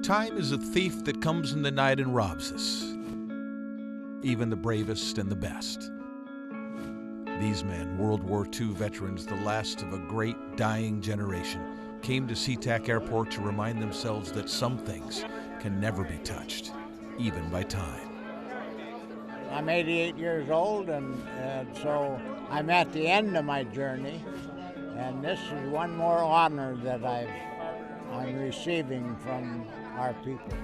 Time is a thief that comes in the night and robs us, even the bravest and the best. These men, World War II veterans, the last of a great dying generation, came to SeaTac Airport to remind themselves that some things can never be touched, even by time. I'm 88 years old, and so I'm at the end of my journey, and this is one more honor that I'm receiving from our people.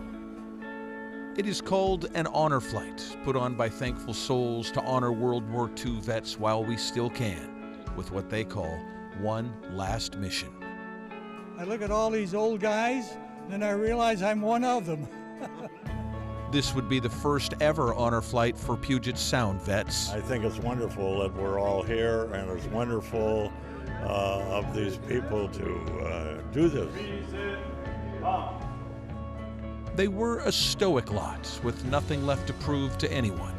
It is called an honor flight, put on by thankful souls to honor World War II vets while we still can, with what they call one last mission. I look at all these old guys, and I realize I'm one of them. This would be the first ever honor flight for Puget Sound vets. I think it's wonderful that we're all here, and it's wonderful of these people to do this. They were a stoic lot with nothing left to prove to anyone,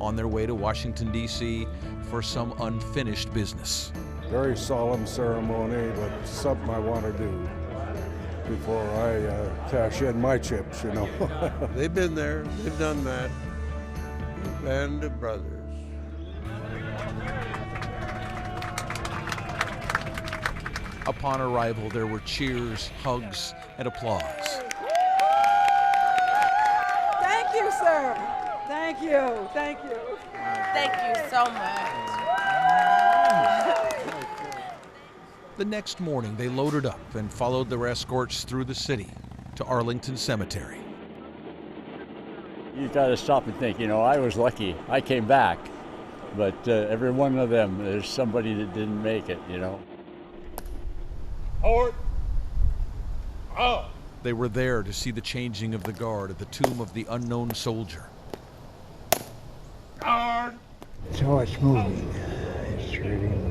on their way to Washington, D.C. for some unfinished business. Very solemn ceremony, but something I want to do before I cash in my chips, you know. They've been there, they've done that. A band of brothers. Upon arrival, there were cheers, hugs, and applause. Thank you, sir. Thank you. Thank you. Thank you so much. The next morning, they loaded up and followed their escorts through the city to Arlington Cemetery. You got to stop and think, I was lucky. I came back, but every one of them, there's somebody that didn't make it, Forward. Oh. They were there to see the changing of the guard at the tomb of the unknown soldier. Guard. So it's moving. It's really moving.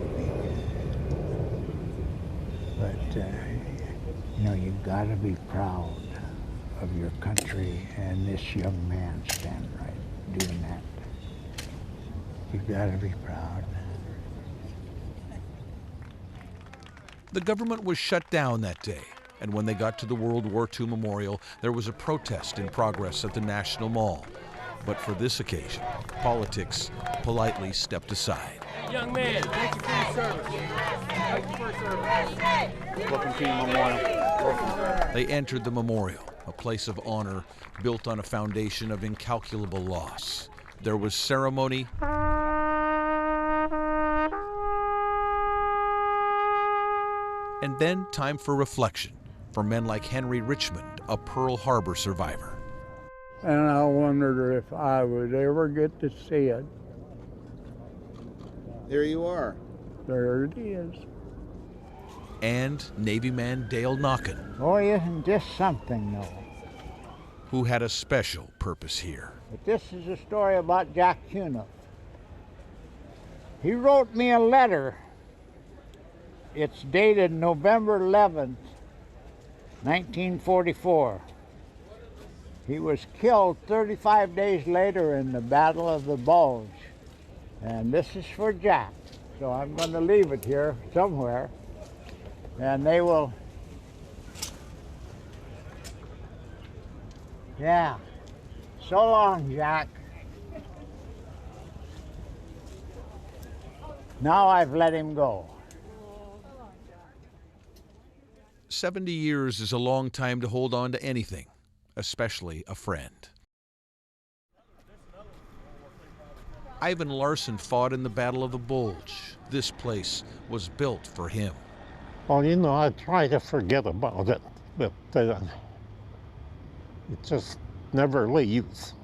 But, you've got to be proud of your country, and this young man standing right doing that. You've got to be proud. The government was shut down that day, and when they got to the World War II Memorial, there was a protest in progress at the National Mall. But for this occasion, politics politely stepped aside. Young man, thank you for your service. Thank you for your service. Welcome to the memorial. They entered the memorial, a place of honor built on a foundation of incalculable loss. There was ceremony and then time for reflection for men like Henry Richmond, a Pearl Harbor survivor. And I wondered if I would ever get to see it. There you are. There it is. And Navy man Dale Knockin. Boy, isn't this something, though? Who had a special purpose here. But this is a story about Jack Cuniff. He wrote me a letter. It's dated November 11th, 1944. He was killed 35 days later in the Battle of the Bulge. And this is for Jack. So I'm going to leave it here somewhere. And they will... Yeah. So long, Jack. Now I've let him go. 70 years is a long time to hold on to anything, especially a friend. Ivan Larson fought in the Battle of the Bulge. This place was built for him. Well, I try to forget about it, but it just never leaves.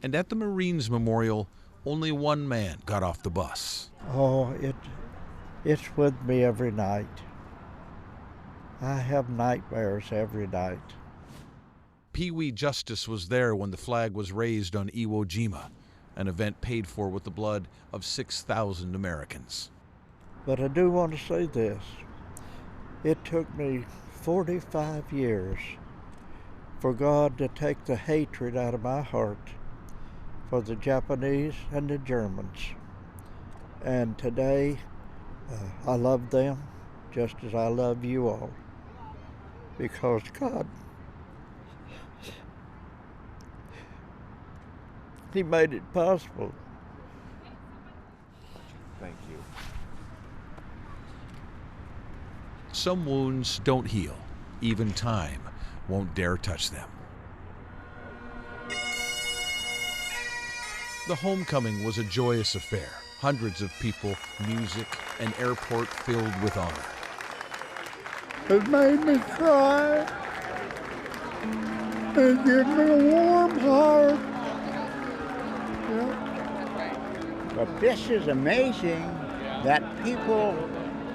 And at the Marines Memorial, only one man got off the bus. Oh, it's with me every night. I have nightmares every night. Pee Wee Justice was there when the flag was raised on Iwo Jima, an event paid for with the blood of 6,000 Americans. But I do want to say this. It took me 45 years for God to take the hatred out of my heart for the Japanese and the Germans. And today, I love them just as I love you all. Because God He made it possible. Thank you. Some wounds don't heal. Even time won't dare touch them. The homecoming was a joyous affair. Hundreds of people, music, an airport filled with honor. It made me cry. It gave me a warm heart. Yeah. But this is amazing that people,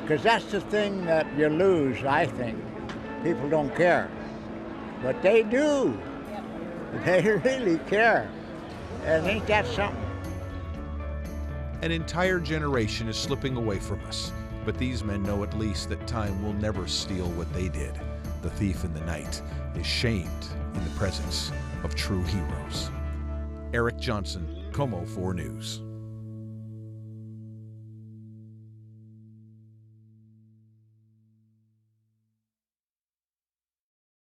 because that's the thing that you lose, I think. People don't care. But they do. They really care. And ain't that something? An entire generation is slipping away from us, but these men know at least that time will never steal what they did. The thief in the night is shamed in the presence of true heroes. Eric Johnson, KOMO 4 News.